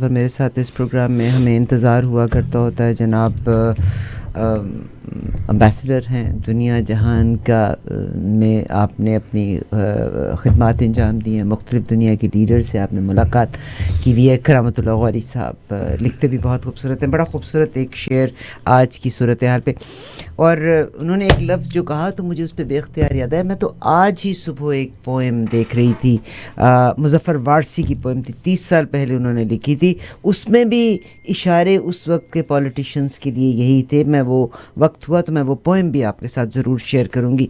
میرے ساتھ اس پروگرام میں ہمیں انتظار ہوا کرتا ہوتا ہے جناب امبیسڈر ہیں دنیا جہان کا میں آپ نے اپنی خدمات انجام دی ہیں، مختلف دنیا کے لیڈر سے آپ نے ملاقات کی ہوئی ہے۔ کرامت اللہ غوری صاحب لکھتے بھی بہت خوبصورت ہیں، بڑا خوبصورت ایک شعر آج کی صورتحال پہ، اور انہوں نے ایک لفظ جو کہا تو مجھے اس پہ بے اختیار یاد ہے۔ میں تو آج ہی صبح ایک پوئم دیکھ رہی تھی، مظفر وارثی کی پوئم تھی، 30 سال پہلے انہوں نے لکھی تھی، اس میں بھی اشارے اس وقت کے پولیٹیشنز کے لیے یہی تھے۔ میں وہ وقت ہوا تو میں وہ پوئم بھی آپ کے ساتھ ضرور شیئر کروں گی۔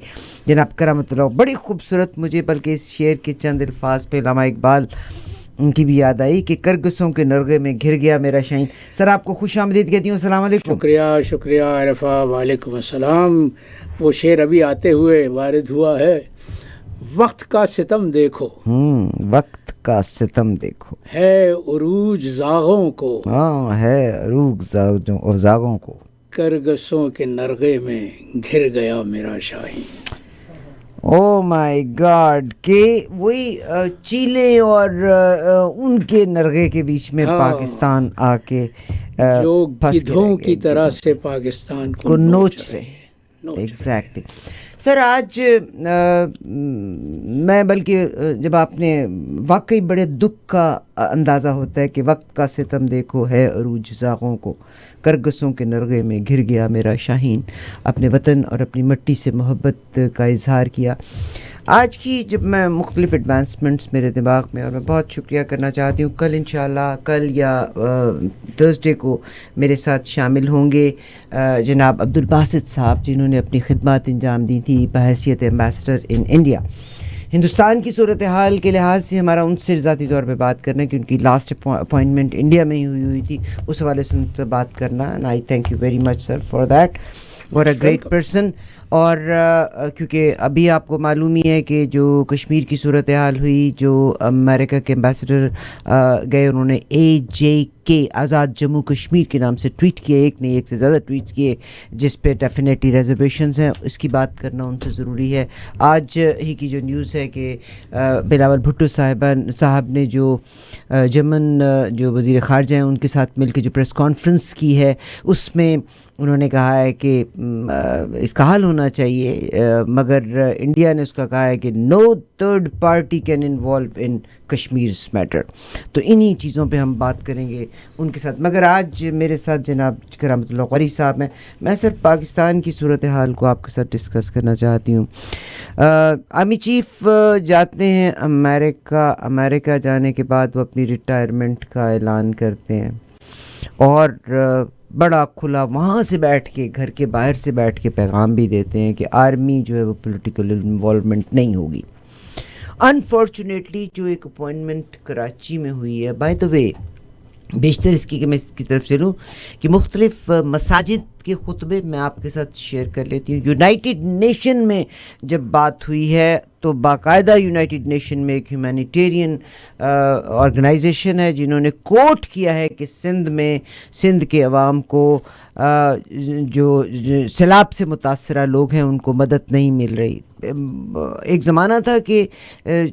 جناب کرامت اللہ بڑی خوبصورت، مجھے بلکہ اس شعر کے چند الفاظ پہ علامہ اقبال ان کی بھی یاد آئی کہ کرگسوں کے نرغے میں گھر گیا میرا شاہین۔ سر آپ کو خوش آمدید کہتی ہوں، السلام علیکم۔ شکریہ عرفہ، وعلیکم السلام۔ وہ شعر ابھی آتے ہوئے وارد ہوا ہے، وقت کا ستم دیکھو، وقت کا ستم دیکھو، ہے عروج زاغوں کو، ہاں ہے عروج زاغوں کو، کرگسوں کے نرغے میں گھر گیا میرا شاہین۔ او مائی گاڈ، کہ وہی چیلے اور ان کے نرغے کے بیچ میں پاکستان آ کے جو گدھوں کی طرح سے پاکستان کو نوچ رہے ہیں۔ ایگزیکٹلی سر، آج میں بلکہ جب آپ نے واقعی بڑے دکھ کا اندازہ ہوتا ہے کہ وقت کا ستم دیکھو، ہے عروج زاغوں کو، کرگسوں کے نرغے میں گھر گیا میرا شاہین، اپنے وطن اور اپنی مٹی سے محبت کا اظہار کیا۔ آج کی جب میں مختلف ایڈوانسمنٹس میرے دماغ میں، اور میں بہت شکریہ کرنا چاہتی ہوں، کل انشاءاللہ کل یا تھرسڈے کو میرے ساتھ شامل ہوں گے جناب عبدالباسط صاحب، جنہوں نے اپنی خدمات انجام دی تھی بحیثیت ایمبیسڈر ان انڈیا۔ ہندوستان کی صورتحال کے لحاظ سے ہمارا ان سے ذاتی طور پہ بات کرنا ہے کہ ان کی لاسٹ اپوائنٹمنٹ انڈیا میں ہی ہوئی تھی، اس حوالے سے ان سے بات کرنا، and I thank you very much sir for that, for a great person. اور کیونکہ ابھی آپ کو معلوم ہی ہے کہ جو کشمیر کی صورتحال ہوئی، جو امریکہ کے امبیسڈر گئے، انہوں نے AJK آزاد جموں کشمیر کے نام سے ٹویٹ کیے، ایک نہیں ایک سے زیادہ ٹویٹس کیے، جس پہ ڈیفینیٹلی ریزرویشنز ہیں، اس کی بات کرنا ان سے ضروری ہے۔ آج ہی کی جو نیوز ہے کہ بلاول بھٹو صاحب نے جو جمن جو وزیر خارجہ ہیں ان کے ساتھ مل کے جو پریس کانفرنس کی ہے، اس میں انہوں نے کہا ہے کہ اس کا حل ہونا چاہیے، مگر انڈیا نے اس کا کہا ہے کہ no third party can involve in Kashmir's matter. تو انہی چیزوں پہ ہم بات کریں گے ان کے ساتھ، مگر آج میرے ساتھ جناب کرامت اللہ غوری صاحب ہیں۔ میں صرف پاکستان کی صورتحال کو آپ کے ساتھ ڈسکس کرنا چاہتی ہوں۔ آرمی چیف جاتے ہیں امریکہ جانے کے بعد وہ اپنی ریٹائرمنٹ کا اعلان کرتے ہیں، اور بڑا کھلا وہاں سے بیٹھ کے، گھر کے باہر سے بیٹھ کے پیغام بھی دیتے ہیں کہ آرمی جو ہے وہ پولیٹیکل انوالومنٹ نہیں ہوگی۔ انفارچونیٹلی جو ایک اپوائنٹمنٹ کراچی میں ہوئی ہے، بائی دا وے بیشتر اس کی کہ میں اس کی طرف سے لوں کہ مختلف مساجد کے خطبے میں آپ کے ساتھ شیئر کر لیتی ہوں۔ یونائٹڈ نیشن میں جب بات ہوئی ہے تو باقاعدہ یونائٹڈ نیشن میں ایک ہیومینیٹیرین آرگنائزیشن ہے جنہوں نے کوٹ کیا ہے کہ سندھ کے عوام کو جو سیلاب سے متاثرہ لوگ ہیں ان کو مدد نہیں مل رہی۔ ایک زمانہ تھا کہ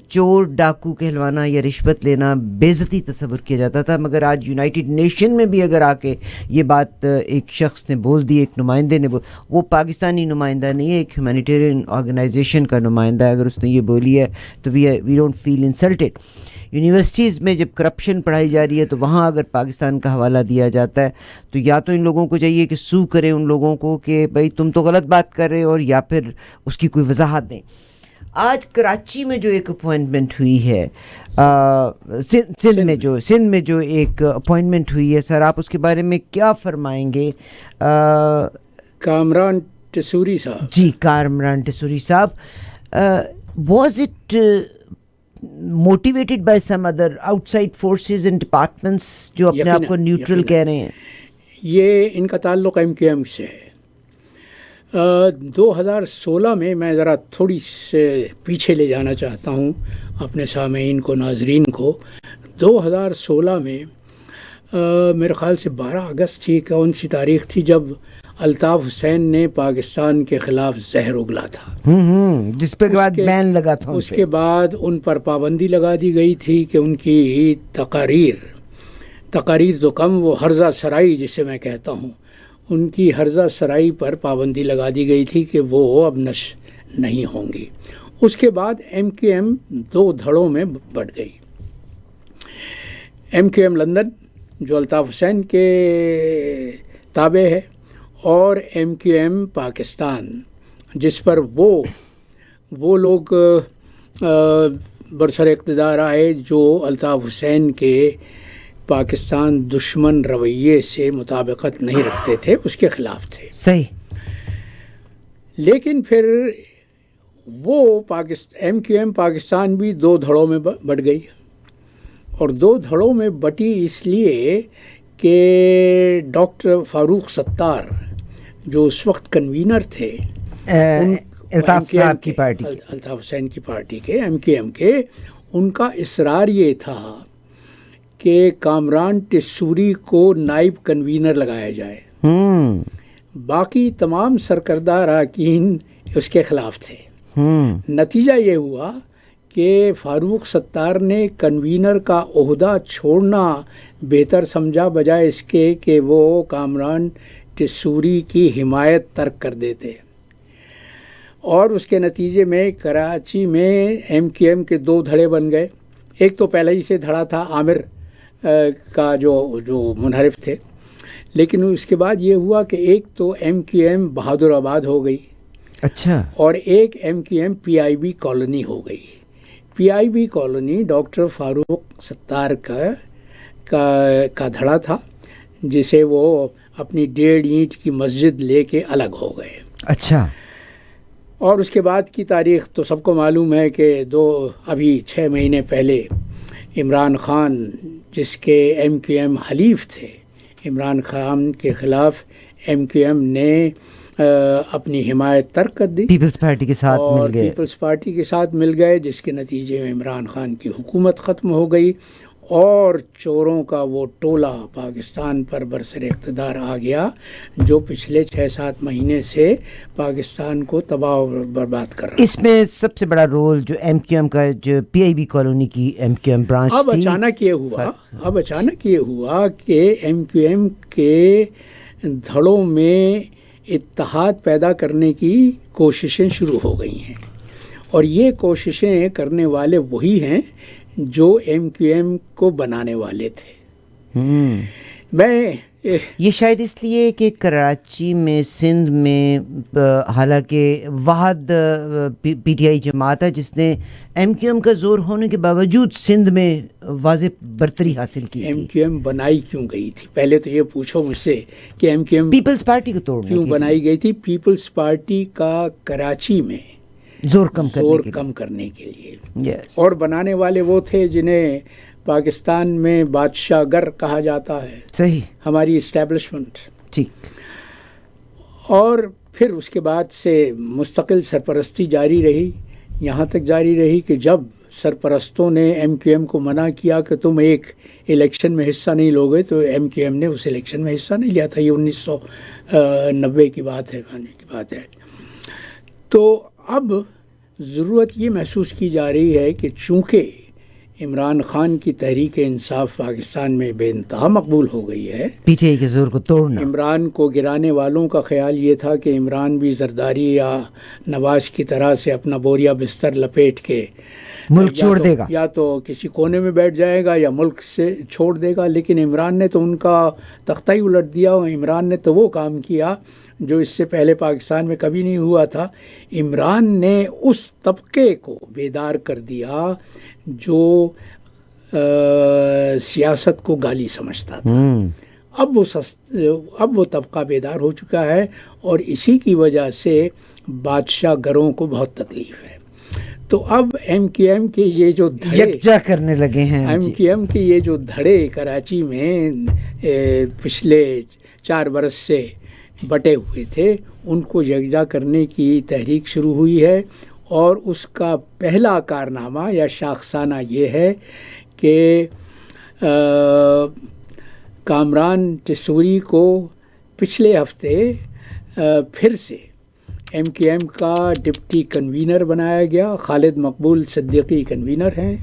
چور ڈاکو کہلوانا یا رشوت لینا بے عزتی تصور کیا جاتا تھا، مگر آج یونائٹڈ نیشن میں بھی اگر آ کے یہ بات ایک شخص نے بول دی، ایک نمائندے نے وہ پاکستانی نمائندہ نہیں ہے، ایک ہیومینیٹیرین آرگنائزیشن کا نمائندہ ہے، اگر اس نے یہ بولی ہے تو we don't feel insulted. Universities میں جب کرپشن پڑھائی جا رہی ہے تو وہاں اگر پاکستان کا حوالہ دیا جاتا ہے تو یا تو ان لوگوں کو چاہیے کہ سو کریں ان لوگوں کو کہ بھائی تم تو غلط بات کر رہے ہو، اور یا پھر اس کی کوئی وضاحت دیں۔ آج کراچی میں جو ایک اپوائنٹمنٹ ہوئی ہے، سندھ میں جو ایک اپوائنٹمنٹ ہوئی ہے، سر آپ اس کے بارے میں کیا فرمائیں گے؟ کامران ٹسوری صاحب، جی کامران ٹسوری صاحب، was it motivated by some other out side forces and departments جو اپنے آپ کو نیوٹرل کہہ رہے ہیں؟ یہ ان کا تعلق MQM سے ہے۔ 2016 میں ذرا تھوڑی سے پیچھے لے جانا چاہتا ہوں اپنے سامعین کو، ناظرین کو۔ 2016 میں میرے خیال سے 12 اگست تھی، کون سی تاریخ تھی، جب الطاف حسین نے پاکستان کے خلاف زہر اگلا تھا، جس پہ بعد بین لگا تھا۔ اس کے بعد ان پر پابندی لگا دی گئی تھی کہ ان کی تقاریر تقاریر تو کم، وہ حرزہ سرائی جسے میں کہتا ہوں، ان کی حرزہ سرائی پر پابندی لگا دی گئی تھی کہ وہ اب نشر نہیں ہوں گی۔ اس کے بعد ایم کیو ایم 2 دھڑوں میں بٹ گئی۔ ایم کیو ایم لندن جو الطاف حسین کے تابع ہے، اور ایم کیو ایم پاکستان جس پر وہ لوگ برسر اقتدار آئے جو الطاف حسین کے پاکستان دشمن رویے سے مطابقت نہیں رکھتے تھے، اس کے خلاف تھے۔ صحیح۔ لیکن پھر وہ ایم کیو ایم پاکستان بھی 2 دھڑوں میں بٹ گئی، اور 2 دھڑوں میں بٹی اس لیے کہ ڈاکٹر فاروق ستار جو اس وقت کنوینر تھے الطاف صاحب کی پارٹی، الطاف حسین کی پارٹی کے، ایم کیو ایم کے، ان کا اصرار یہ تھا کہ کامران ٹیسوری کو نائب کنوینر لگایا جائے۔ باقی تمام سرکردہ اراکین اس کے خلاف تھے۔ نتیجہ یہ ہوا کہ فاروق ستار نے کنوینر کا عہدہ چھوڑنا بہتر سمجھا، بجائے اس کے کہ وہ کامران ٹیسوری کی حمایت ترک کر دیتے، اور اس کے نتیجے میں کراچی میں ایم کیو ایم کے 2 دھڑے بن گئے۔ ایک تو پہلے ہی سے دھڑا تھا عامر کا جو منحرف تھے، لیکن اس کے بعد یہ ہوا کہ ایک تو ایم کیو ایم بہادر آباد ہو گئی، اچھا، اور ایک ایم کیو ایم پی آئی بی کالونی ہو گئی۔ پی آئی بی کالونی ڈاکٹر فاروق ستار کا دھڑا تھا، جسے وہ اپنی 1.5 اینٹ کی مسجد لے کے الگ ہو گئے۔ اچھا، اور اس کے بعد کی تاریخ تو سب کو معلوم ہے کہ ابھی 6 مہینے پہلے عمران خان جس کے ایم کیو ایم حلیف تھے، عمران خان کے خلاف ایم کیو ایم نے اپنی حمایت ترک کر دی، پیپلز پارٹی کے ساتھ مل گئے، پیپلز پارٹی کے ساتھ مل گئے، جس کے نتیجے میں عمران خان کی حکومت ختم ہو گئی، اور چوروں کا وہ ٹولہ پاکستان پر برسر اقتدار آ گیا جو پچھلے 6-7 مہینے سے پاکستان کو تباہ و برباد کر رہا ہے۔ اس میں سب سے بڑا رول جو ایم کیو ایم کا، جو پی آئی بی کالونی کی ایم کیو ایم برانچ تھی، اب اچانک یہ ہوا کہ ایم کیو ایم کے دھڑوں میں اتحاد پیدا کرنے کی کوششیں شروع ہو گئی ہیں، اور یہ کوششیں کرنے والے وہی ہیں جو ایم کیو ایم کو بنانے والے تھے۔ یہ شاید اس لیے کہ کراچی میں، سندھ میں، حالانکہ واحد پی ٹی آئی جماعت ہے جس نے ایم کیو ایم کا زور ہونے کے باوجود سندھ میں واضح برتری حاصل کی تھی۔ ایم کیو ایم بنائی کیوں گئی تھی؟ پہلے تو یہ پوچھو مجھ سے کہ ایم کیو ایم پیپلز پارٹی کو توڑنے کیوں بنائی گئی تھی؟ پیپلز پارٹی کا کراچی میں زور کم کرنے کے لیے، اور بنانے والے وہ تھے جنہیں پاکستان میں بادشاہ گر کہا جاتا ہے، صحیح، ہماری اسٹیبلشمنٹ۔ ٹھیک۔ اور پھر اس کے بعد سے مستقل سرپرستی جاری رہی، یہاں تک جاری رہی کہ جب سرپرستوں نے ایم کیو ایم کو منع کیا کہ تم ایک الیکشن میں حصہ نہیں لوگے، تو ایم کیو ایم نے اس الیکشن میں حصہ نہیں لیا تھا۔ یہ 1990 کی بات ہے۔ تو اب ضرورت یہ محسوس کی جا رہی ہے کہ چونکہ عمران خان کی تحریک انصاف پاکستان میں بے انتہا مقبول ہو گئی ہے، پی ٹی آئی کے زور کو توڑنا، عمران کو گرانے والوں کا خیال یہ تھا کہ عمران بھی زرداری یا نواز کی طرح سے اپنا بوریا بستر لپیٹ کے ملک چھوڑ دے گا، یا تو کسی کونے میں بیٹھ جائے گا یا ملک سے چھوڑ دے گا۔ لیکن عمران نے تو ان کا تختہ ہی الٹ دیا، اور عمران نے تو وہ کام کیا جو اس سے پہلے پاکستان میں کبھی نہیں ہوا تھا۔ عمران نے اس طبقے کو بیدار کر دیا جو سیاست کو گالی سمجھتا تھا۔ اب وہ طبقہ بیدار ہو چکا ہے، اور اسی کی وجہ سے بادشاہ گروں کو بہت تکلیف ہے۔ تو اب ایم کیو ایم کے یہ جو دھڑے یکجا کرنے لگے ہیں، ایم کیو ایم کے یہ جو دھڑے کراچی میں پچھلے 4 برس سے بٹے ہوئے تھے، ان کو یکجا کرنے کی تحریک شروع ہوئی ہے، اور اس کا پہلا کارنامہ یا شاخسانہ یہ ہے کہ کامران ٹیسوری کو پچھلے ہفتے پھر سے ایم کیو ایم کا ڈپٹی کنوینر بنایا گیا۔ خالد مقبول صدیقی کنوینر ہیں،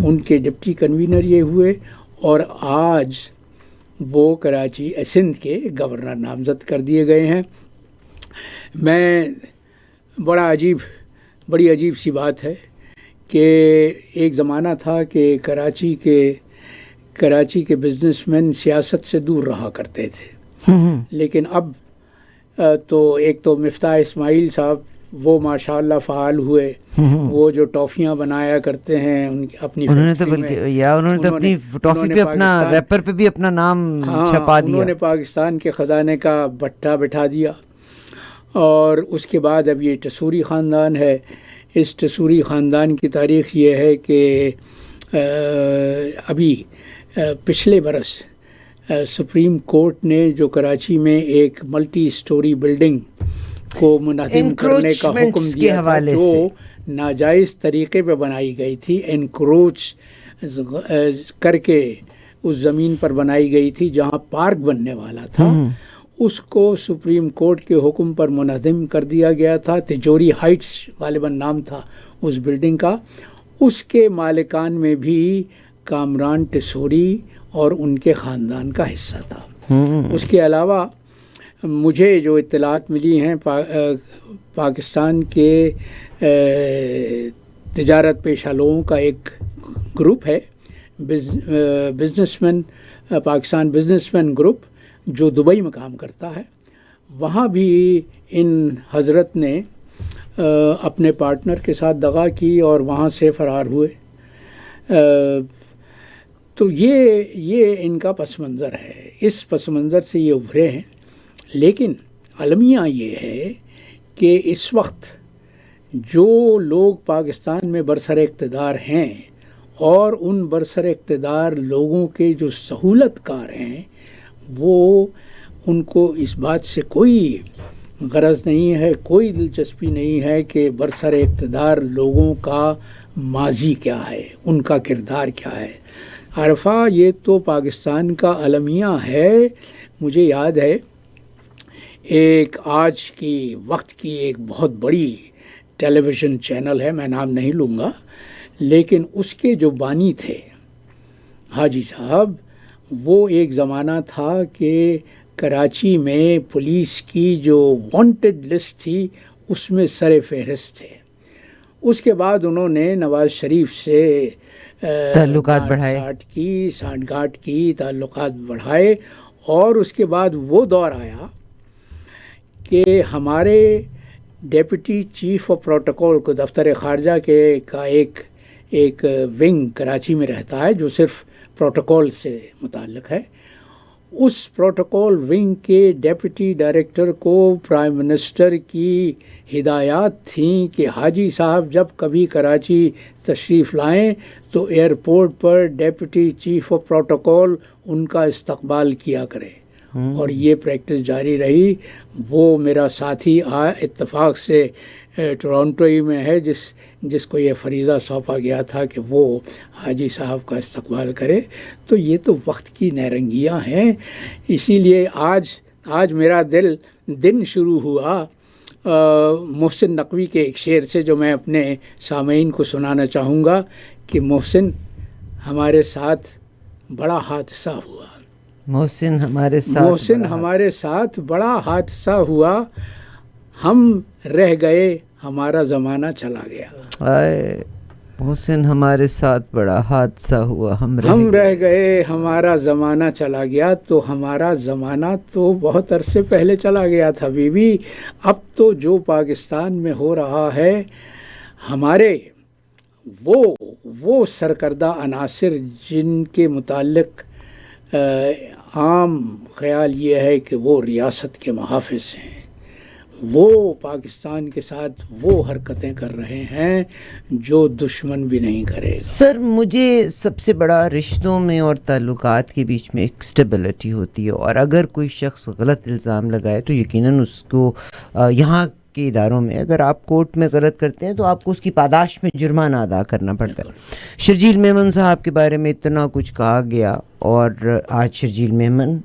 ان کے ڈپٹی کنوینر یہ ہوئے، اور آج وہ کراچی سندھ کے گورنر نامزد کر دیے گئے ہیں. میں بڑی عجیب سی بات ہے کہ ایک زمانہ تھا کہ کراچی کے بزنس مین سیاست سے دور رہا کرتے تھے، لیکن اب تو ایک تو مفتاح اسماعیل صاحب وہ ماشاءاللہ فعال ہوئے. وہ جو ٹافیاں بنایا کرتے ہیں اپنی انہوں نے تو اپنی ٹافی پہ اپنا ریپر پہ بھی اپنا نام چھپا دیا. انہوں نے پاکستان کے خزانے کا بٹا بٹھا دیا. اور اس کے بعد اب یہ ٹسوری خاندان ہے. اس ٹسوری خاندان کی تاریخ یہ ہے کہ ابھی پچھلے برس سپریم کورٹ نے جو کراچی میں ایک ملٹی سٹوری بلڈنگ کو منہدم کرنے کا حکم دیا تھا جو ناجائز طریقے پہ بنائی گئی تھی، انکروچ کر کے اس زمین پر بنائی گئی تھی جہاں پارک بننے والا تھا، اس کو سپریم کورٹ کے حکم پر منہدم کر دیا گیا تھا. تجوری ہائٹس غالباً نام تھا اس بلڈنگ کا. اس کے مالکان میں بھی کامران ٹسوری اور ان کے خاندان کا حصہ تھا. اس کے علاوہ مجھے جو اطلاعات ملی ہیں پاکستان کے تجارت پیشہ لوگوں کا ایک گروپ ہے، business man Pakistan business man group, جو دبئی میں کام کرتا ہے. وہاں بھی ان حضرت نے اپنے پارٹنر کے ساتھ دغا کی اور وہاں سے فرار ہوئے. تو یہ ان کا پس منظر ہے. اس پس منظر سے یہ ابھرے ہیں. لیکن المیہ یہ ہے کہ اس وقت جو لوگ پاکستان میں برسر اقتدار ہیں اور ان برسر اقتدار لوگوں کے جو سہولت کار ہیں، وہ ان کو اس بات سے کوئی غرض نہیں ہے، کوئی دلچسپی نہیں ہے کہ برسر اقتدار لوگوں کا ماضی کیا ہے، ان کا کردار کیا ہے. عرفہ یہ تو پاکستان کا المیہ ہے. مجھے یاد ہے ایک آج کی وقت کی ایک بہت بڑی ٹیلی ویژن چینل ہے، میں نام نہیں لوں گا، لیکن اس کے جو بانی تھے حاجی صاحب، وہ ایک زمانہ تھا کہ کراچی میں پولیس کی جو وانٹڈ لسٹ تھی اس میں سر فہرست تھے. اس کے بعد انہوں نے نواز شریف سے تعلقات بڑھائے، سانٹھ گانٹھ کی تعلقات بڑھائے. اور اس کے بعد وہ دور آیا کہ ہمارے ڈیپٹی چیف آف پروٹوکول کو دفتر خارجہ کا ایک ونگ کراچی میں رہتا ہے جو صرف پروٹوکول سے متعلق ہے. اس پروٹوکول ونگ کے ڈیپٹی ڈائریکٹر کو پرائم منسٹر کی ہدایات تھیں کہ حاجی صاحب جب کبھی کراچی تشریف لائیں تو airport per deputy chief of protocol in کا استقبال کیا کرے. اور یہ پریکٹس جاری رہی. وہ میرا ساتھی اتفاق سے ٹورانٹو ہی میں ہے جس کو یہ فریضہ سونپا گیا تھا کہ وہ حاجی صاحب کا استقبال کرے. تو یہ تو وقت کی نیرنگیاں ہیں. اسی لیے آج میرا دن شروع ہوا محسن نقوی کے ایک شعر سے جو میں اپنے سامعین کو سنانا چاہوں گا کہ محسن ہمارے ساتھ بڑا حادثہ ہوا. محسن ہمارے ساتھ بڑا حادثہ ہوا. ہم رہ گئے ہمارا زمانہ چلا گیا. محسن ہمارے ساتھ بڑا حادثہ ہوا. ہم رہ گئے ہمارا زمانہ چلا گیا. تو ہمارا زمانہ تو بہت عرصے پہلے چلا گیا تھا بی بی. اب تو جو پاکستان میں ہو رہا ہے، ہمارے وہ سرکردہ عناصر جن کے متعلق عام خیال یہ ہے کہ وہ ریاست کے محافظ ہیں، وہ پاکستان کے ساتھ وہ حرکتیں کر رہے ہیں جو دشمن بھی نہیں کرے. سر مجھے سب سے بڑا رشتوں میں اور تعلقات کے بیچ میں ایک اسٹیبلٹی ہوتی ہے، اور اگر کوئی شخص غلط الزام لگائے تو یقیناً اس کو یہاں کے اداروں میں اگر آپ کورٹ میں غلط کرتے ہیں تو آپ کو اس کی پاداش میں جرمانہ ادا کرنا پڑتا ہے. شرجیل میمن صاحب کے بارے میں اتنا کچھ کہا گیا, اور آج شرجیل میمن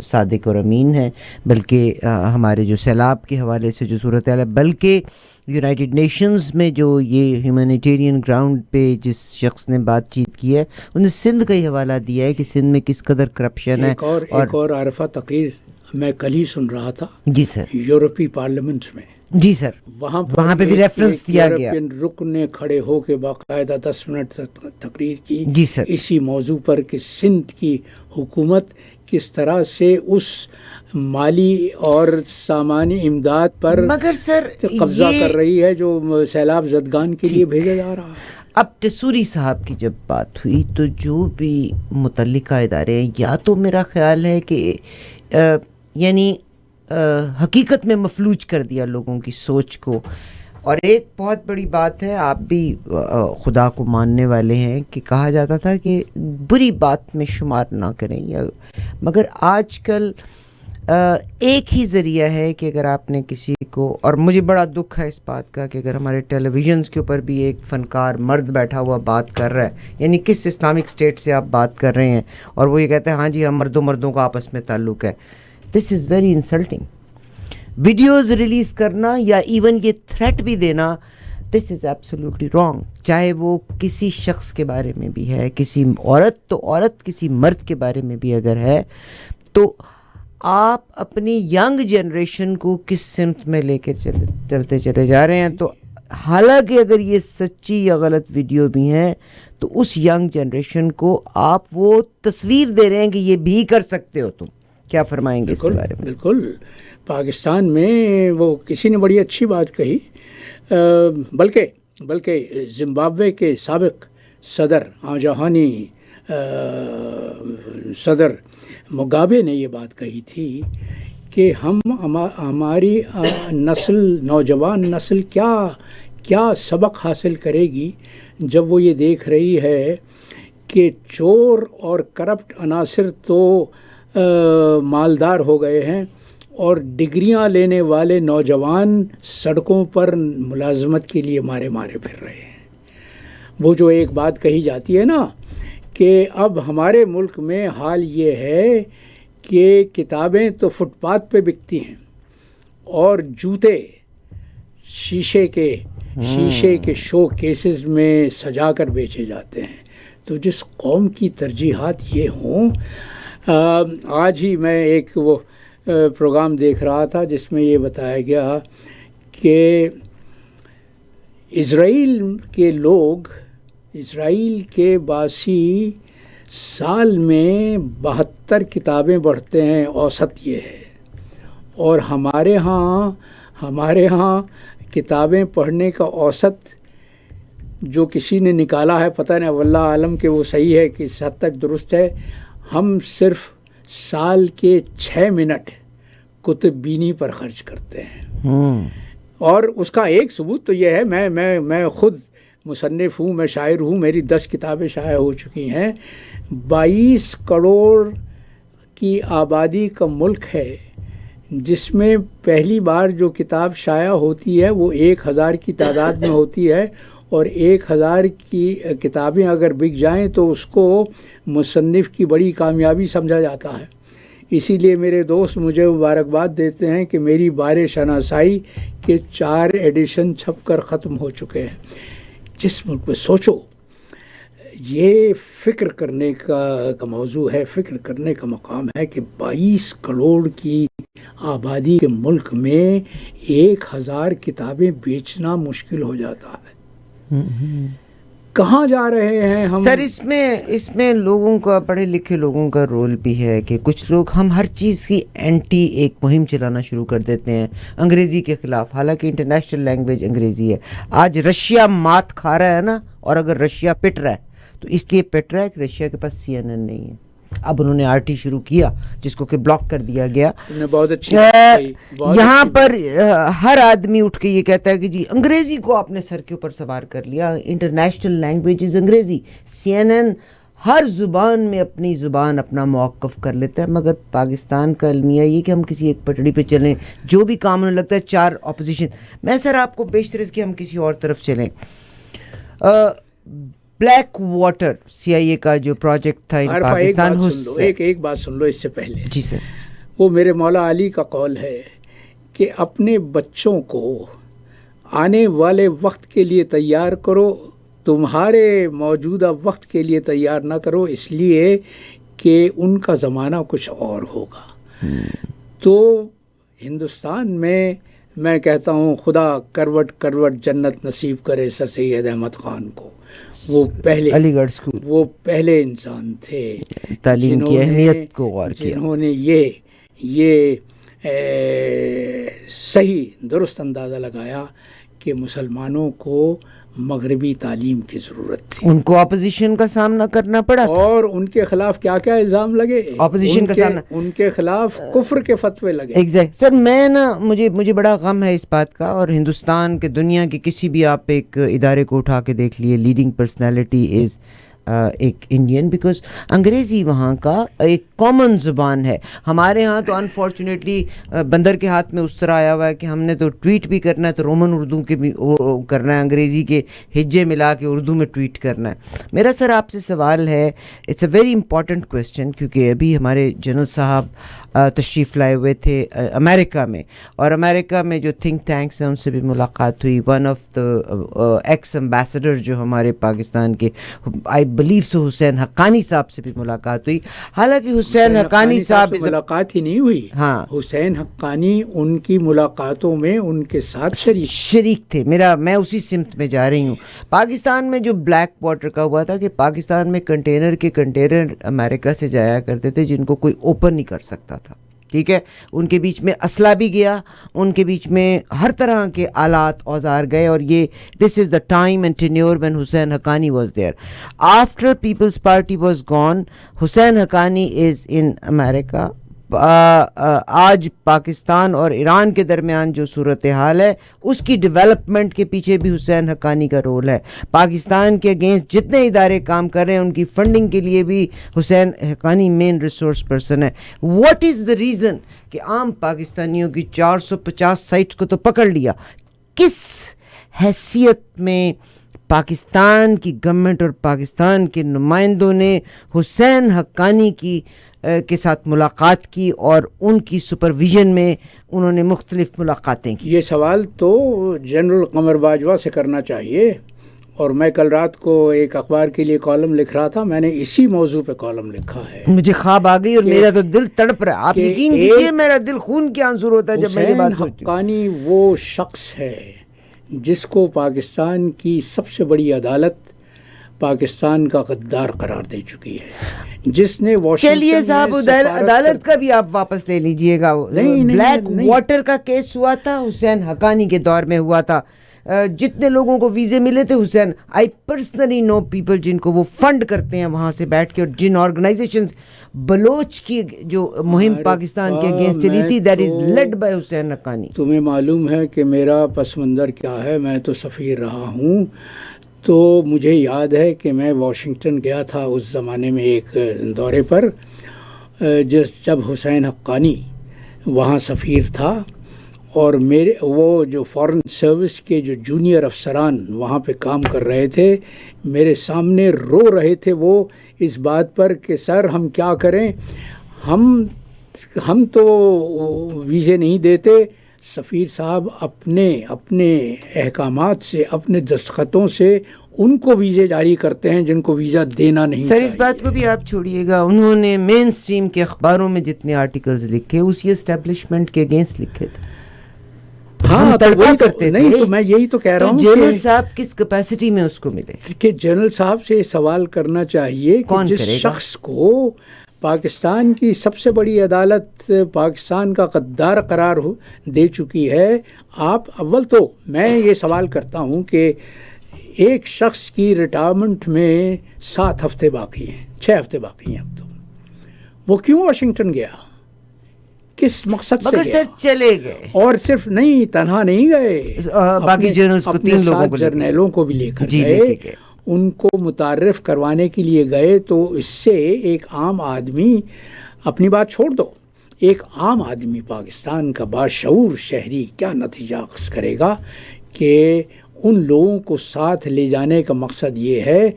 صادق اور امین ہیں, بلکہ ہمارے جو سیلاب کے حوالے سے جو صورتحال ہے, بلکہ یونائٹڈ نیشنز میں جو یہ ہیومینیٹیرین گراؤنڈ پہ جس شخص نے بات چیت کی ہے انہوں نے سندھ کا ہی حوالہ دیا ہے کہ سندھ میں کس قدر کرپشن ہے. ایک اور عارفہ تقریر میں کل ہی سن رہا تھا. جی سر. یورپی پارلیمنٹ میں. جی سر. وہاں پہ بھی ریفرنس دیا گیا. یورپین رکن نے کھڑے ہو کے باقاعدہ 10 منٹ تک تقریر کی. جی سر. اسی موضوع پر کہ سندھ کی حکومت کس طرح سے اس مالی اور سامانی امداد پر مگر سر قبضہ کر رہی ہے جو سیلاب زدگان کے لیے بھیجا جا رہا ہے. اب ٹسوری صاحب کی جب بات ہوئی تو جو بھی متعلقہ ادارے ہیں, یا تو میرا خیال ہے کہ یعنی حقیقت میں مفلوج کر دیا لوگوں کی سوچ کو. اور ایک بہت بڑی بات ہے, آپ بھی خدا کو ماننے والے ہیں, کہ کہا جاتا تھا کہ بری بات میں شمار نہ کریں, مگر آج کل ایک ہی ذریعہ ہے کہ اگر آپ نے کسی کو, اور مجھے بڑا دکھ ہے اس بات کا کہ اگر ہمارے ٹیلی ویژنس کے اوپر بھی ایک فنکار مرد بیٹھا ہوا بات کر رہا ہے, یعنی کس اسلامک اسٹیٹ سے آپ بات کر رہے ہیں, اور وہ یہ کہتے ہیں ہاں جی ہم مردوں کا آپس میں تعلق ہے. This is very insulting. Videos release کرنا یا ایون یہ تھریٹ بھی دینا, دس از ایبسلیوٹلی رانگ. چاہے وہ کسی شخص کے بارے میں بھی ہے, کسی عورت کسی مرد کے بارے میں بھی اگر ہے, تو آپ اپنی ینگ جنریشن کو کس سمت میں لے کے چلتے چلے جا رہے ہیں. تو حالانکہ اگر یہ سچی یا غلط ویڈیو بھی ہیں تو اس ینگ جنریشن کو آپ وہ تصویر دے رہے ہیں کہ یہ بھی کر سکتے ہو. تم کیا فرمائیں گے اس کے بارے میں؟ بالکل. پاکستان میں وہ کسی نے بڑی اچھی بات کہی, بلکہ زمبابوے کے سابق صدر آجاہانی صدر مگابے نے یہ بات کہی تھی کہ ہماری نوجوان نسل کیا سبق حاصل کرے گی جب وہ یہ دیکھ رہی ہے کہ چور اور کرپٹ عناصر تو مالدار ہو گئے ہیں اور ڈگریاں لینے والے نوجوان سڑکوں پر ملازمت کے لیے مارے پھر رہے ہیں. وہ جو ایک بات کہی جاتی ہے نا کہ اب ہمارے ملک میں حال یہ ہے کہ کتابیں تو فٹ پاتھ پہ بکتی ہیں اور جوتے شیشے کے شو کیسز میں سجا کر بیچے جاتے ہیں. تو جس قوم کی ترجیحات یہ ہوں, آج ہی میں ایک وہ پروگرام دیکھ رہا تھا جس میں یہ بتایا گیا کہ اسرائیل کے باسی سال میں 72 کتابیں پڑھتے ہیں, اوسط یہ ہے. اور ہمارے ہاں کتابیں پڑھنے کا اوسط جو کسی نے نکالا ہے, پتہ نہیں واللہ عالم کہ وہ صحیح ہے کہ اس حد تک درست ہے, ہم صرف سال کے 6 منٹ کتب بینی پر خرچ کرتے ہیں. اور اس کا ایک ثبوت تو یہ ہے, میں خود مصنف ہوں, میں شاعر ہوں, میری 10 کتابیں شائع ہو چکی ہیں. 22 کروڑ کی آبادی کا ملک ہے جس میں پہلی بار جو کتاب شائع ہوتی ہے وہ 1000 کی تعداد میں ہوتی ہے, اور 1000 کی کتابیں اگر بک جائیں تو اس کو مصنف کی بڑی کامیابی سمجھا جاتا ہے. اسی لیے میرے دوست مجھے مبارکباد دیتے ہیں کہ میری بار شناسائی کے 4 ایڈیشن چھپ کر ختم ہو چکے ہیں. جس ملک میں سوچو, یہ فکر کرنے کا موضوع ہے, فکر کرنے کا مقام ہے کہ 22 کروڑ کی آبادی کے ملک میں 1000 کتابیں بیچنا مشکل ہو جاتا ہے. کہاں جا رہے ہیں ہم؟ سر اس میں لوگوں کا, پڑھے لکھے لوگوں کا رول بھی ہے کہ کچھ لوگ ہم ہر چیز کی اینٹی ایک مہم چلانا شروع کر دیتے ہیں انگریزی کے خلاف, حالانکہ انٹرنیشنل لینگویج انگریزی ہے. آج رشیا مات کھا رہا ہے نا, اور اگر رشیا پٹ رہا ہے تو اس لیے پٹ رہا ہے کہ رشیا کے پاس CNN نہیں ہے. اب انہوں نے RT شروع کیا جس کو کہ بلاک کر دیا گیا. بہت اچھی یہاں پر ہر آدمی اٹھ کے یہ کہتا ہے کہ جی انگریزی کو آپ نے سر کے اوپر سوار کر لیا, انٹرنیشنل لینگویج از انگریزی. CNN ہر زبان میں اپنی زبان اپنا موقف کر لیتا ہے، مگر پاکستان کا المیہ یہ کہ ہم کسی ایک پٹڑی پہ چلیں، جو بھی کام ہونے لگتا ہے 4 اپوزیشن. میں سر آپ کو بیشتر اس کہ ہم کسی اور طرف چلیں. بلیک واٹر CIA کا جو پروجیکٹ تھا ان پاکستان ایک بات سن لو اس سے پہلے. جی سر. وہ میرے مولا علی کا قول ہے کہ اپنے بچوں کو آنے والے وقت کے لیے تیار کرو، تمہارے موجودہ وقت کے لیے تیار نہ کرو، اس لیے کہ ان کا زمانہ کچھ اور ہوگا. تو ہندوستان میں کہتا ہوں خدا کروٹ کروٹ جنت نصیب کرے سر سید احمد خان کو. وہ پہلے علی گڑھ اسکول، وہ پہلے انسان تھے تعلیم کی اہمیت کو غور کیا، جنہوں نے یہ صحیح درست اندازہ لگایا کہ مسلمانوں کو مغربی تعلیم کی ضرورت تھی. ان کو اپوزیشن کا سامنا کرنا پڑا اور ان کے خلاف کیا کیا الزام لگے، اپوزیشن کا سامنا، ان کے خلاف کفر کے فتوے لگے. ایگزیکٹ سر. میں نا مجھے بڑا غم ہے اس بات کا، اور ہندوستان کے دنیا کے کسی بھی آپ ایک ادارے کو اٹھا کے دیکھ لیے، لیڈنگ پرسنالٹی از ایک انڈین، بیکاز انگریزی وہاں کا ایک کامن زبان ہے. ہمارے ہاں تو انفارچونیٹلی بندر کے ہاتھ میں اس طرح آیا ہوا ہے کہ ہم نے تو ٹویٹ بھی کرنا ہے تو رومن اردو کے بھی کرنا ہے، انگریزی کے ہجے ملا کے اردو میں ٹویٹ کرنا ہے. میرا سر آپ سے سوال ہے، it's a very important question, کیونکہ ابھی ہمارے جنرل صاحب تشریف لائے ہوئے تھے امریکہ میں، اور امریکہ میں جو تھنک ٹینکس ہیں ان سے بھی ملاقات ہوئی. One of the x ambassador جو ہمارے پاکستان کے آئی بلیو سو حسین حقانی صاحب سے بھی ملاقات ہوئی. حالانکہ حسین حقانی صاحب ملاقات ہی نہیں ہوئی، ہاں حسین حقانی ان کی ملاقاتوں میں ان کے ساتھ شریک تھے. میں اسی سمت میں جا رہی ہوں. پاکستان میں جو بلیک واٹر کا ہوا تھا کہ پاکستان میں کنٹینر امریکہ سے جایا کرتے تھے جن کو کوئی اوپن نہیں کر سکتا تھا، ٹھیک ہے. ان کے بیچ میں اسلحہ بھی گیا، ان کے بیچ میں ہر طرح کے آلات اوزار گئے، اور یہ this is the time and tenure when Hussain Haqqani was there. After Peoples Party was gone, Hussain Haqqani is in امریکہ. آج پاکستان اور ایران کے درمیان جو صورتحال ہے اس کی ڈیولپمنٹ کے پیچھے بھی حسین حقانی کا رول ہے. پاکستان کے اگینسٹ جتنے ادارے کام کر رہے ہیں ان کی فنڈنگ کے لیے بھی حسین حقانی مین ریسورس پرسن ہے. واٹ از دا ریزن کہ عام پاکستانیوں کی 450 سائٹس کو تو پکڑ لیا، کس حیثیت میں پاکستان کی گورنمنٹ اور پاکستان کے نمائندوں نے حسین حقانی کے ساتھ ملاقات کی اور ان کی سپرویژن میں انہوں نے مختلف ملاقاتیں کی؟ یہ سوال تو جنرل قمر باجوہ سے کرنا چاہیے. اور میں کل رات کو ایک اخبار کے لیے کالم لکھ رہا تھا، میں نے اسی موضوع پہ کالم لکھا ہے. مجھے خواب آ گئی اور میرا تو دل تڑپ رہا ہے. آپ یقین کیجیے میرا دل خون کے آنسو ہوتا ہے جب میں یہ بات سوچتی ہوں. حقانی وہ شخص ہے جس کو پاکستان کی سب سے بڑی عدالت پاکستان کا غدار قرار دے چکی ہے، جس نے چلیے صاحب عدالت کا بھی آپ واپس لے لیجئے گا. بلیک واٹر کا کیس ہوا تھا، حسین حقانی کے دور میں ہوا تھا. جتنے لوگوں کو ویزے ملے تھے حسین، آئی پرسنلی نو پیپل جن کو وہ فنڈ کرتے ہیں وہاں سے بیٹھ کے، اور جن آرگنائزیشنز بلوچ کی جو مہم پاکستان کے اگینسٹ چلی تھی دیٹ از لیڈ بائی حسین حقانی. تمہیں معلوم ہے کہ میرا پس منظر کیا ہے، میں تو سفیر رہا ہوں. تو مجھے یاد ہے کہ میں واشنگٹن گیا تھا اس زمانے میں ایک دورے پر، جب حسین حقانی وہاں سفیر تھا، اور وہ جو فارن سروس کے جو جونیئر افسران وہاں پہ کام کر رہے تھے میرے سامنے رو رہے تھے وہ اس بات پر کہ سر ہم کیا کریں، ہم تو ویزے نہیں دیتے. سفیر صاحب اپنے احکامات سے، اپنے دستخطوں سے ان کو ویزے جاری کرتے ہیں جن کو ویزا دینا نہیں. سر اس بات کو بھی آپ چھوڑیے گا، انہوں نے مین سٹریم کے اخباروں میں جتنے آرٹیکلز لکھے اسی اسٹیبلشمنٹ کے اگینسٹ لکھے تھے. ہاں تو وہی کرتے نہیں، تو میں یہی تو کہہ رہا ہوں جنرل صاحب کس کیپیسٹی میں اس کو ملے کہ جنرل صاحب سے سوال کرنا چاہیے کہ جس شخص کو پاکستان کی سب سے بڑی عدالت پاکستان کا غدار قرار دے چکی ہے، آپ اول تو میں یہ سوال کرتا ہوں کہ ایک شخص کی ریٹائرمنٹ میں 7 ہفتے باقی ہیں، 6 ہفتے باقی ہیں اب، تو وہ کیوں واشنگٹن گیا، کس مقصد سے گیا؟ سر چلے گئے، اور صرف نہیں، تنہا نہیں گئے، باقی جنرلز کو 3 لوگوں کو جرنیلوں کو بھی لے کر گئے، ان کو متعارف کروانے کے لیے گئے تو اس سے ایک عام آدمی، اپنی بات چھوڑ دو، ایک عام آدمی پاکستان کا باشعور شہری کیا نتیجہ اخذ کرے گا کہ ان لوگوں کو ساتھ لے جانے کا مقصد یہ ہے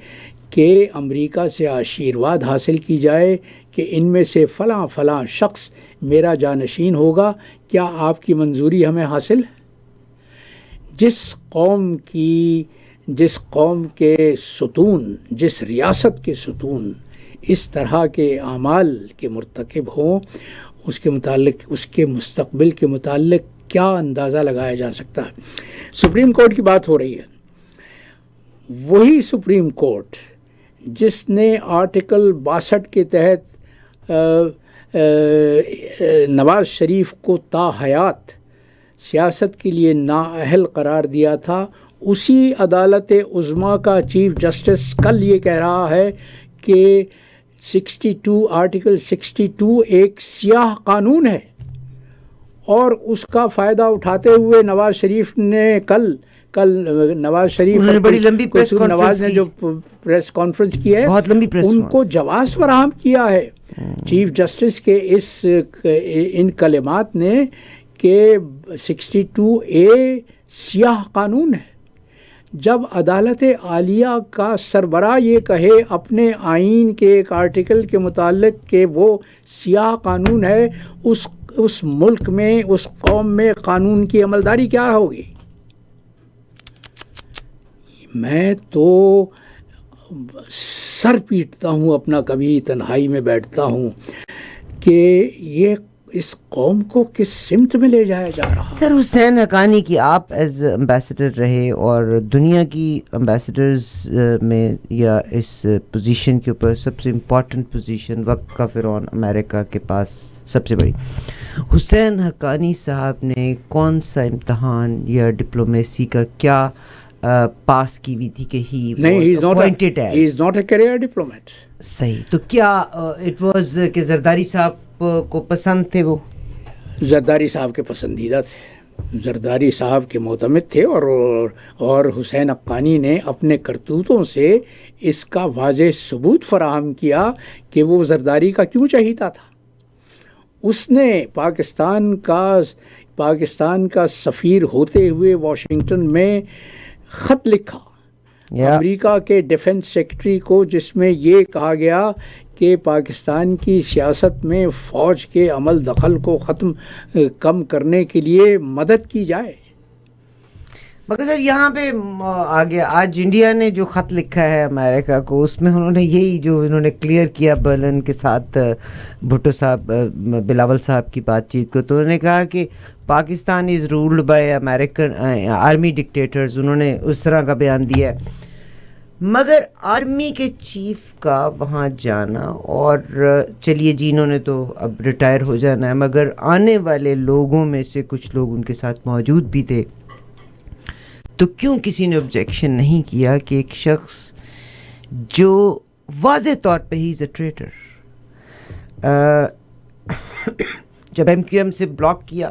کہ امریکہ سے آشیرواد حاصل کی جائے کہ ان میں سے فلاں فلاں شخص میرا جانشین ہوگا. کیا آپ کی منظوری ہمیں حاصل ہے؟ جس قوم کے ستون، جس ریاست کے ستون اس طرح کے اعمال کے مرتکب ہوں، اس کے متعلق، اس کے مستقبل کے متعلق کیا اندازہ لگایا جا سکتا ہے. سپریم کورٹ کی بات ہو رہی ہے، وہی سپریم کورٹ جس نے آرٹیکل 62 کے تحت نواز شریف کو تا حیات سیاست کے لیے نااہل قرار دیا تھا، اسی عدالت عظمیٰ کا چیف جسٹس کل یہ کہہ رہا ہے کہ آرٹیکل 62 ایک سیاہ قانون ہے، اور اس کا فائدہ اٹھاتے ہوئے نواز شریف نے کل نواز شریف نے بڑی لمبی پریس نواز نے جو پریس کانفرنس کی ہے، بہت لمبی پریس، ان کو جواز فراہم کیا ہے چیف جسٹس کے ان کلمات نے کہ 62A سیاہ قانون ہے. جب عدالت عالیہ کا سربراہ یہ کہے اپنے آئین کے ایک آرٹیکل کے متعلق کہ وہ سیاہ قانون ہے، اس ملک میں، اس قوم میں قانون کی عملداری کیا ہوگی؟ میں تو سر پیٹتا ہوں اپنا، کبھی تنہائی میں بیٹھتا ہوں کہ یہ اس قوم کو کس سمت میں لے جایا جا رہا ہے. سر حسین حقانی کی آپ ایز امبیسڈر رہے اور دنیا کی امبیسڈرز میں یا اس پوزیشن کے اوپر سب سے امپورٹنٹ پوزیشن وقت کا فرعون امریکہ کے پاس سب سے بڑی، حسین حقانی صاحب نے کون سا امتحان یا ڈپلومیسی کا کیا پاس کی ہوئی تھی کہ he is not a career diplomat? صحیح، تو کیا اٹ واز کہ زرداری صاحب کو پسند تھے؟ وہ زرداری صاحب کے پسندیدہ تھے، زرداری صاحب کے معتمد تھے، اور حسین حقانی نے اپنے کرتوتوں سے اس کا واضح ثبوت فراہم کیا کہ وہ زرداری کا کیوں چہیتا تھا. اس نے پاکستان کا سفیر ہوتے ہوئے واشنگٹن میں خط لکھا امریکہ کے ڈیفنس سیکرٹری کو، جس میں یہ کہا گیا کہ پاکستان کی سیاست میں فوج کے عمل دخل کو کم کرنے کے لیے مدد کی جائے. مگر سر یہاں پہ آگے آج انڈیا نے جو خط لکھا ہے امریکہ کو، اس میں انہوں نے یہی جو انہوں نے کلیئر کیا برلن کے ساتھ بھٹو صاحب، بلاول صاحب کی بات چیت کو، تو انہوں نے کہا کہ Pakistan is ruled by American army dictators, انہوں نے اس طرح کا بیان دیا ہے. مگر آرمی کے چیف کا وہاں جانا، اور چلیے جی انہوں نے تو اب ریٹائر ہو جانا ہے، مگر آنے والے لوگوں میں سے کچھ لوگ ان کے ساتھ موجود بھی تھے، تو کیوں کسی نے آبجیکشن نہیں کیا کہ ایک شخص جو واضح طور پہ ہی از اے ٹریٹر، جب ایم سے بلاک کیا،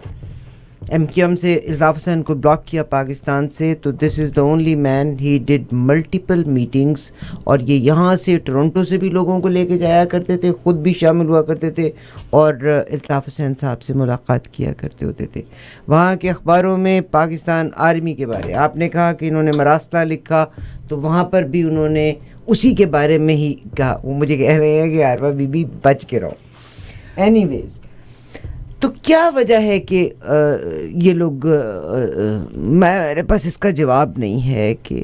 ایم سے الطاف حسین کو بلاک کیا پاکستان سے، تو this is the only man he did multiple meetings, اور یہ یہاں سے ٹورنٹو سے بھی لوگوں کو لے کے جایا کرتے تھے، خود بھی شامل ہوا کرتے تھے، اور الطاف حسین صاحب سے ملاقات کیا کرتے ہوتے تھے. وہاں کے اخباروں میں پاکستان آرمی کے بارے آپ نے کہا کہ انہوں نے مراسلہ لکھا، تو وہاں پر بھی انہوں نے اسی کے بارے میں ہی کہا. وہ مجھے کہہ رہے ہیں کہ عارفہ بی بی بچ کے رہو. اینی ویز، تو کیا وجہ ہے کہ یہ لوگ، میرے پاس اس کا جواب نہیں ہے کہ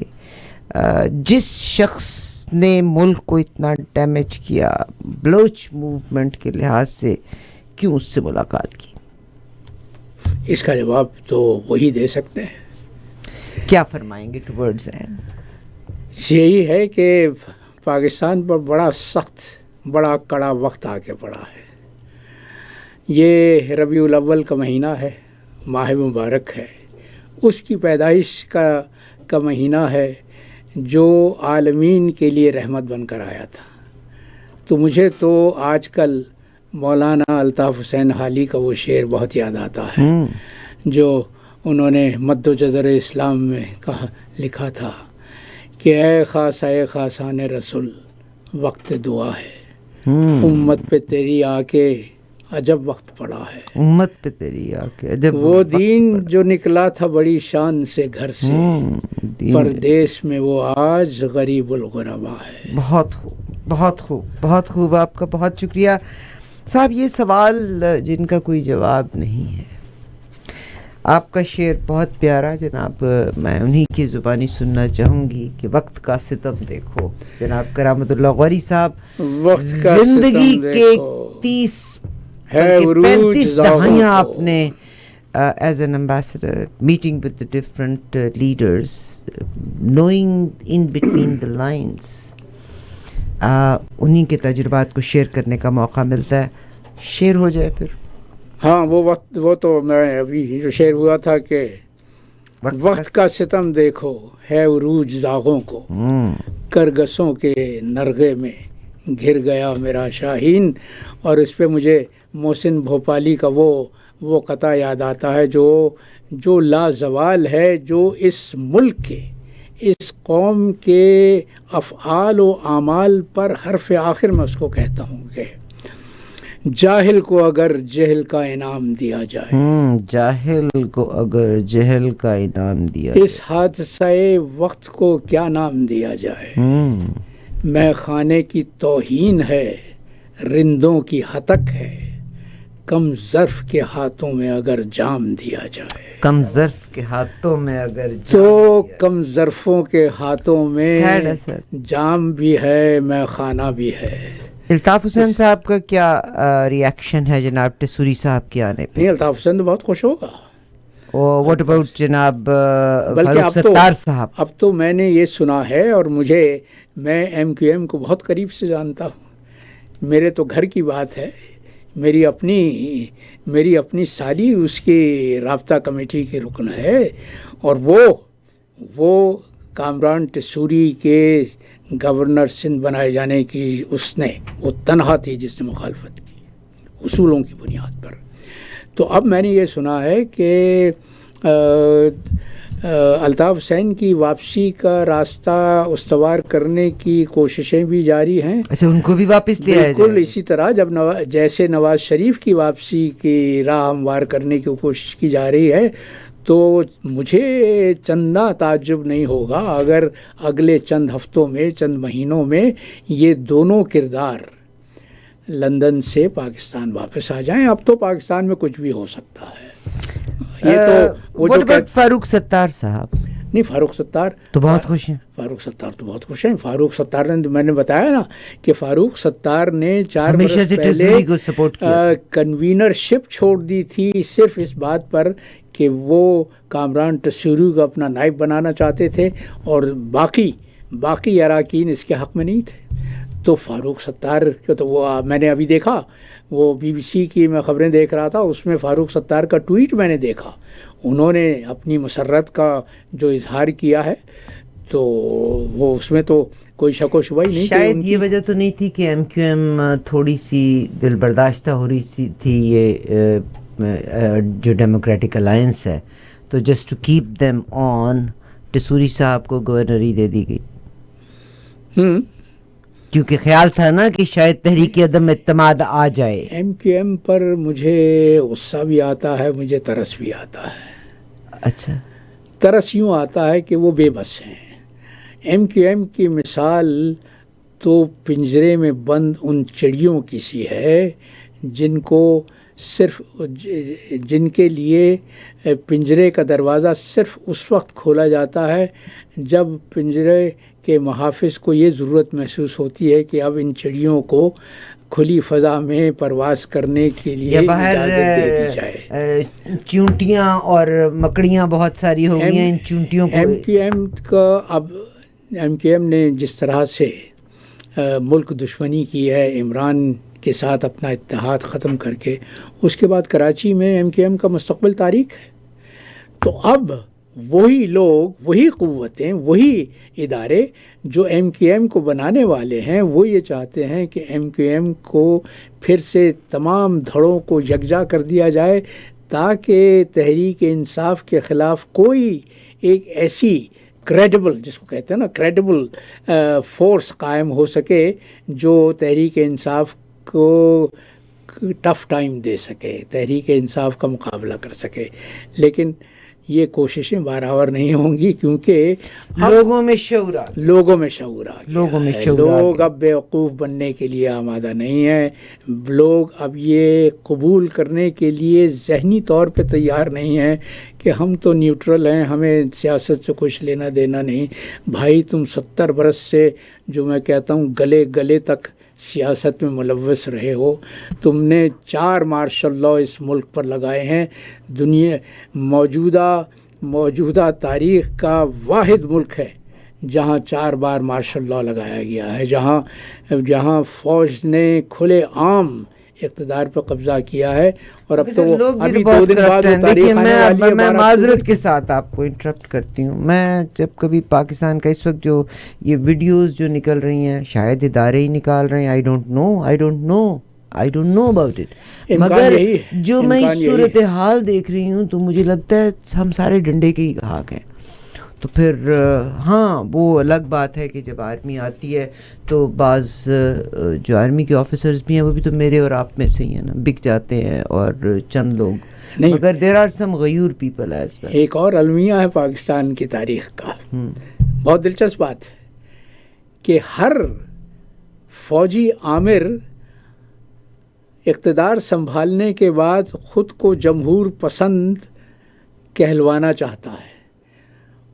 جس شخص نے ملک کو اتنا ڈیمیج کیا بلوچ موومنٹ کے لحاظ سے، کیوں اس سے ملاقات کی؟ اس کا جواب تو وہی دے سکتے ہیں. کیا فرمائیں گے ٹورڈز اینڈ؟ یہی ہے کہ پاکستان پر بڑا سخت، بڑا کڑا وقت آ کے پڑا ہے. یہ ربیع الاول کا مہینہ ہے، ماہ مبارک ہے، اس کی پیدائش کا مہینہ ہے جو عالمین کے لیے رحمت بن کر آیا تھا. تو مجھے تو آج کل مولانا الطاف حسین حالی کا وہ شعر بہت یاد آتا ہے جو انہوں نے مد و جزر اسلام میں لکھا تھا کہ اے خاصۂ خاصان رسول وقت دعا ہے، امت پہ تیری آ کے عجب وقت پڑا ہے، امت پہ تیری آ کے جب وہ دین جو نکلا تھا بڑی شان سے گھر سے، پردیس میں وہ آج غریب الغربا ہے۔ بہت خوب، بہت خوب، بہت خوب، آپ کا بہت شکریہ صاحب۔ یہ سوال جن کا کوئی جواب نہیں ہے، آپ کا شعر بہت پیارا جناب، میں انہی کی زبانی سننا چاہوں گی کہ وقت کا ستم دیکھو۔ جناب کرامت اللہ غوری صاحب وقت کا زندگی ستم کے دیکھو، 30 ہے بلکہ عروج 35 زاغوں دہائیاں کو۔ آپ نے as an ambassador meeting with the different leaders, knowing in between the lines، انہی کے تجربات کو شیئر کرنے کا موقع ملتا ہے۔ شیئر ہو جائے پھر۔ ہاں وہ وقت، وہ تو میں ابھی جو شعر ہوا تھا کہ وقت کا ستم دیکھو ہے عروج زاغوں کو، کرگسوں کے نرغے میں گھر گیا میرا شاہین۔ اور اس پہ مجھے محسن بھوپالی کا وہ قطع یاد آتا ہے جو لازوال ہے، جو اس ملک کے، اس قوم کے افعال و اعمال پر حرف آخر میں اس کو کہتا ہوں کہ جاہل کو اگر جہل کا انعام دیا جائے، جاہل کو اگر جہل کا انعام دیا اس حادثہ وقت کو کیا نام دیا جائے، میں خانے کی توہین ہے، رندوں کی ہتک ہے، کم ظرف کے ہاتھوں میں اگر جام دیا جائے، کم ظرف کے ہاتھوں میں اگر تو کم ظرفوں کے ہاتھوں میں Sad ہے سر۔ جام بھی ہے، میں خانہ بھی ہے۔ الطاف حسین صاحب کا کیا ری ایکشن ہے جناب ٹسوری صاحب کے آنے پہ؟ نہیں، الطاف حسین تو بہت خوش ہوگا۔ واٹ اباؤٹ جناب بلکہ فاروق ستار صاحب؟ اب تو میں نے یہ سنا ہے، اور میں ایم کیو ایم کو بہت قریب سے جانتا ہوں، میرے تو گھر کی بات ہے، میری اپنی سالی اس کی رابطہ کمیٹی کی رکن ہے، اور وہ کامران ٹسوری کے گورنر سندھ بنائے جانے کی وہ تنہا تھی جس نے مخالفت کی اصولوں کی بنیاد پر۔ تو اب میں نے یہ سنا ہے کہ الطاف حسین کی واپسی کا راستہ استوار کرنے کی کوششیں بھی جاری ہیں۔ اچھا، ان کو بھی واپس لے آیا بالکل جائے؟ اسی طرح جیسے نواز شریف کی واپسی کی راہ ہموار کرنے کی کوشش کی جا رہی ہے، تو مجھے چندہ تعجب نہیں ہوگا اگر اگلے چند ہفتوں میں، چند مہینوں میں یہ دونوں کردار لندن سے پاکستان واپس آ جائیں۔ اب تو پاکستان میں کچھ بھی ہو سکتا ہے۔ یہ تو وہ جو فاروق ستار صاحب، نہیں، فاروق ستار تو بہت خوش ہیں۔ فاروق ستار تو بہت خوش ہیں۔ فاروق ستار نے، میں نے بتایا نا کہ فاروق ستار نے 4 برس پہلے کو سپورٹ کیا، کنوینر شپ چھوڑ دی تھی صرف اس بات پر کہ وہ کامران ٹسوری کو اپنا نائب بنانا چاہتے تھے، اور باقی اراکین اس کے حق میں نہیں تھے۔ تو فاروق ستار کو تو میں نے ابھی دیکھا، وہ BBC کی میں خبریں دیکھ رہا تھا، اس میں فاروق ستار کا ٹویٹ میں نے دیکھا، انہوں نے اپنی مسرت کا جو اظہار کیا ہے، تو وہ اس میں تو کوئی شک و شبہ ہی نہیں۔ شاید یہ وجہ تو نہیں تھی کہ MQM تھوڑی سی دل برداشتہ ہو رہی تھی یہ جو ڈیموکریٹک الائنس ہے، تو just to keep them on Tessori صاحب کو گورنری دے دی گئی، کیونکہ خیال تھا نا کہ شاید تحریک عدم اعتماد آ جائے۔ MQM پر مجھے غصہ بھی آتا ہے، مجھے ترس بھی آتا ہے۔ اچھا، ترس یوں آتا ہے کہ وہ بے بس ہیں۔ MQM کی مثال تو پنجرے میں بند ان چڑیوں کی سی ہے جن کے لیے پنجرے کا دروازہ صرف اس وقت کھولا جاتا ہے جب پنجرے کے محافظ کو یہ ضرورت محسوس ہوتی ہے کہ اب ان چڑیوں کو کھلی فضا میں پرواز کرنے کے لیے اجازت دے دی جائے۔ چونٹیاں اور مکڑیاں بہت ساری ہو گئی ہیں، ان چونٹیوں کو ایم کیو ایم نے جس طرح سے ملک دشمنی کی ہے عمران کے ساتھ اپنا اتحاد ختم کر کے، اس کے بعد کراچی میں ایم کیو ایم کا مستقبل تاریک ہے۔ تو اب وہی لوگ، وہی قوتیں، وہی ادارے جو ایم کیو ایم کو بنانے والے ہیں، وہ یہ چاہتے ہیں کہ ایم کیو ایم کو پھر سے تمام دھڑوں کو یکجا کر دیا جائے، تاکہ تحریک انصاف کے خلاف کوئی ایک ایسی کریڈیبل، جس کو کہتے ہیں نا کریڈیبل فورس قائم ہو سکے جو تحریک انصاف کو ٹف ٹائم دے سکے، تحریک انصاف کا مقابلہ کر سکے. لیکن یہ کوششیں برابر نہیں ہوں گی کیونکہ لوگوں میں شعور آ گیا. لوگ اب بیوقوف بننے کے لیے آمادہ نہیں ہیں. لوگ اب یہ قبول کرنے کے لیے ذہنی طور پہ تیار نہیں ہیں کہ ہم تو نیوٹرل ہیں، ہمیں سیاست سے کچھ لینا دینا نہیں. بھائی تم 70 برس سے، جو میں کہتا ہوں گلے گلے تک سیاست میں ملوث رہے ہو. تم نے 4 مارشل لاء اس ملک پر لگائے ہیں. دنیا موجودہ تاریخ کا واحد ملک ہے جہاں 4 بار مارشل لاء لگایا گیا ہے، جہاں فوج نے کھلے عام اقتدار پہ قبضہ کیا ہے. اور اب تو ابھی 2 دن بعد میں معذرت کے ساتھ آپ کو انٹرپٹ کرتی ہوں. میں جب کبھی پاکستان کا اس وقت جو یہ ویڈیوز جو نکل رہی ہیں، شاید ادارے ہی نکال رہے ہیں، I don't know about it, مگر جو میں اس صورتحال دیکھ رہی ہوں تو مجھے لگتا ہے ہم سارے ڈنڈے کے ہی حق ہیں. تو پھر ہاں وہ الگ بات ہے کہ جب آرمی آتی ہے تو بعض جو آرمی کے آفیسرز بھی ہیں وہ بھی تو میرے اور آپ میں سے ہی ہیں نا، بک جاتے ہیں اور چند لوگ، مگر there are some Ghayoor people as well. ایک اور المیہ ہے پاکستان کی تاریخ کا، بہت دلچسپ بات ہے کہ ہر فوجی آمر اقتدار سنبھالنے کے بعد خود کو جمہور پسند کہلوانا چاہتا ہے.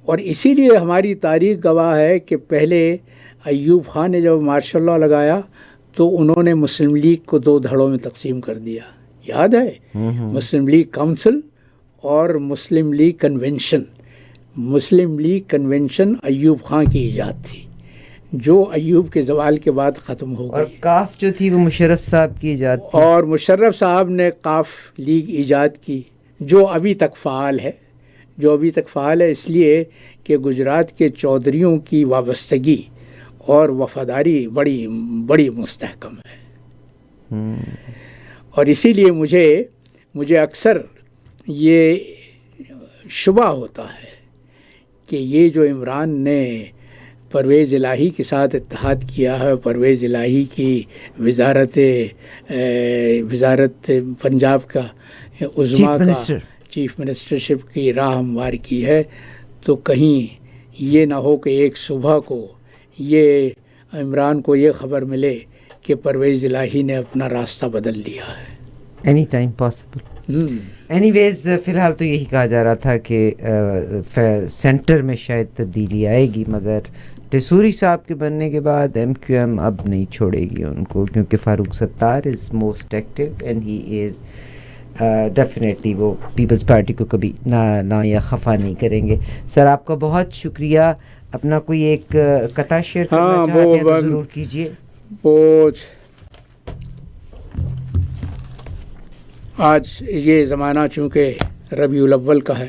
اور اسی لیے ہماری تاریخ گواہ ہے کہ پہلے ایوب خان نے جب مارشل لاء لگایا تو انہوں نے مسلم لیگ کو 2 دھڑوں میں تقسیم کر دیا. یاد ہے؟ مسلم لیگ کونسل اور مسلم لیگ کنونشن. مسلم لیگ کنونشن ایوب خان کی ایجاد تھی جو ایوب کے زوال کے بعد ختم ہو گئی. اور کاف جو تھی وہ مشرف صاحب کی ایجاد تھی. اور مشرف صاحب نے کاف لیگ ایجاد کی جو ابھی تک فعال ہے، اس لیے کہ گجرات کے چودھریوں کی وابستگی اور وفاداری بڑی مستحکم ہے. اور اسی لیے مجھے اکثر یہ شبہ ہوتا ہے کہ یہ جو عمران نے پرویز الہی کے ساتھ اتحاد کیا ہے، پرویز الہی کی وزارت پنجاب کا عظما کا چیف منسٹرشپ کی راہ ہموار کی ہے، تو کہیں یہ نہ ہو کہ ایک صبح کو یہ عمران کو یہ خبر ملے کہ پرویز الہی نے اپنا راستہ بدل لیا ہے. Any time possible. اینی ویز فی الحال تو یہی کہا جا رہا تھا کہ سینٹر میں شاید تبدیلی آئے گی، مگر ٹیسوری صاحب کے بننے کے بعد MQM اب نہیں چھوڑے گی ان کو، کیونکہ Farooq Sattar is most active and he is definitely وہ پیپلز پارٹی کو کبھی نہ یا خفا نہیں کریں گے. سر آپ کا بہت شکریہ. اپنا کوئی ایک قطع شیئر کرنا چاہتے ہیں تو ضرور کیجیے. آج یہ زمانہ چونکہ ربیع الاول کا ہے،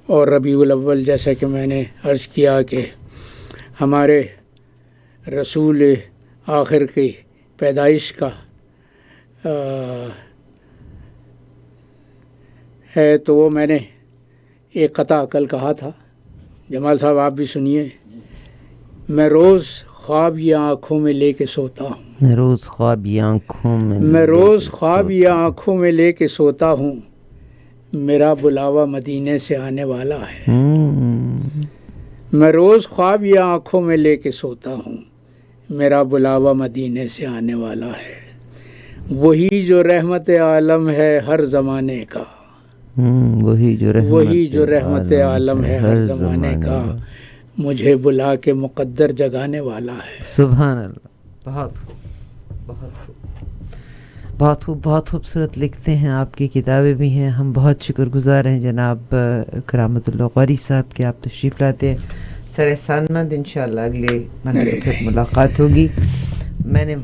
اور ربیع الاول جیسا کہ میں نے عرض کیا کہ ہمارے رسول آخر کی پیدائش کا ہے، تو وہ میں نے ایک قطع کل کہا تھا. جمال صاحب آپ بھی سنیے. میں روز خواب یہ آنکھوں میں لے کے سوتا ہوں، میں روز خواب یہ آنکھوں میں لے کے سوتا ہوں، میرا بلاوا مدینے سے آنے والا ہے. میں روز خواب یہ آنکھوں میں لے کے سوتا ہوں، میرا بلاوا مدینے سے آنے والا ہے. وہی جو رحمت عالم ہے ہر زمانے کا، وہی جو رحمت عالم ہے ہر زمانے کا، مجھے بلا کے مقدر جگانے والا ہے. سبحان اللہ. بہت خوب بہت خوبصورت لکھتے ہیں، آپ کی کتابیں بھی ہیں. ہم بہت شکر گزار ہیں جناب کرامت اللہ قاری صاحب کے آپ تشریف لاتے ہیں. سر احسان مند، انشاءاللہ اگلے مہینے پھر ملاقات ہوگی. میں نے